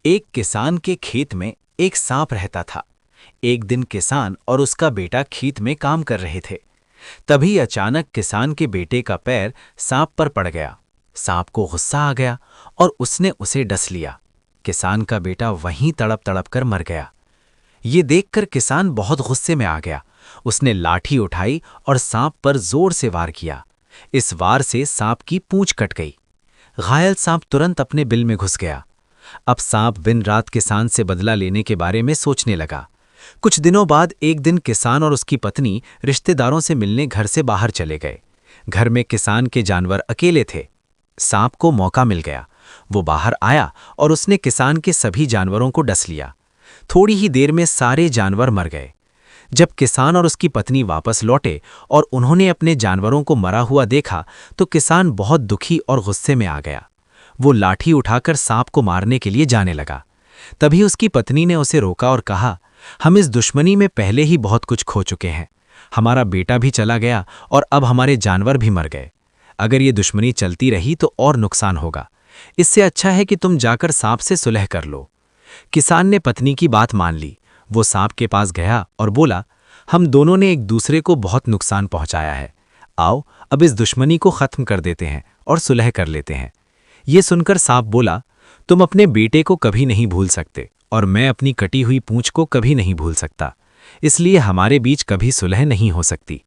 एक किसान के खेत में एक सांप रहता था। एक दिन किसान और उसका बेटा खेत में काम कर रहे थे। तभी अचानक किसान के बेटे का पैर सांप पर पड़ गया। सांप को गुस्सा आ गया और उसने उसे डस लिया। किसान का बेटा वहीं तड़प तड़प कर मर गया। ये देखकर किसान बहुत गुस्से में आ गया। उसने लाठी उठाई और सांप पर जोर से वार किया। इस वार से सांप की पूंछ कट गई। घायल सांप तुरंत अपने बिल में घुस गया। अब सांप दिन रात किसान से बदला लेने के बारे में सोचने लगा। कुछ दिनों बाद एक दिन किसान और उसकी पत्नी रिश्तेदारों से मिलने घर से बाहर चले गए। घर में किसान के जानवर अकेले थे। सांप को मौका मिल गया। वो बाहर आया और उसने किसान के सभी जानवरों को डस लिया। थोड़ी ही देर में सारे जानवर मर गए। जब किसान और उसकी पत्नी वापस लौटे और उन्होंने अपने जानवरों को मरा हुआ देखा तो किसान बहुत दुखी और गुस्से में आ गया। वो लाठी उठाकर सांप को मारने के लिए जाने लगा। तभी उसकी पत्नी ने उसे रोका और कहा, हम इस दुश्मनी में पहले ही बहुत कुछ खो चुके हैं। हमारा बेटा भी चला गया और अब हमारे जानवर भी मर गए। अगर ये दुश्मनी चलती रही तो और नुकसान होगा। इससे अच्छा है कि तुम जाकर सांप से सुलह कर लो। किसान ने पत्नी की बात मान ली। वो सांप के पास गया और बोला, हम दोनों ने एक दूसरे को बहुत नुकसान पहुंचाया है। आओ अब इस दुश्मनी को खत्म कर देते हैं और सुलह कर लेते हैं। ये सुनकर सांप बोला, तुम अपने बेटे को कभी नहीं भूल सकते और मैं अपनी कटी हुई पूंछ को कभी नहीं भूल सकता। इसलिए हमारे बीच कभी सुलह नहीं हो सकती।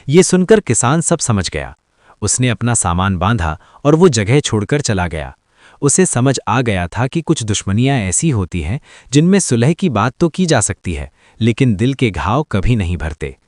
ये सुनकर किसान सब समझ गया। उसने अपना सामान बांधा और वो जगह छोड़कर चला गया। उसे समझ आ गया था कि कुछ दुश्मनियां ऐसी होती हैं जिनमें सुलह की बात तो की जा सकती है, लेकिन दिल के घाव कभी नहीं भरते।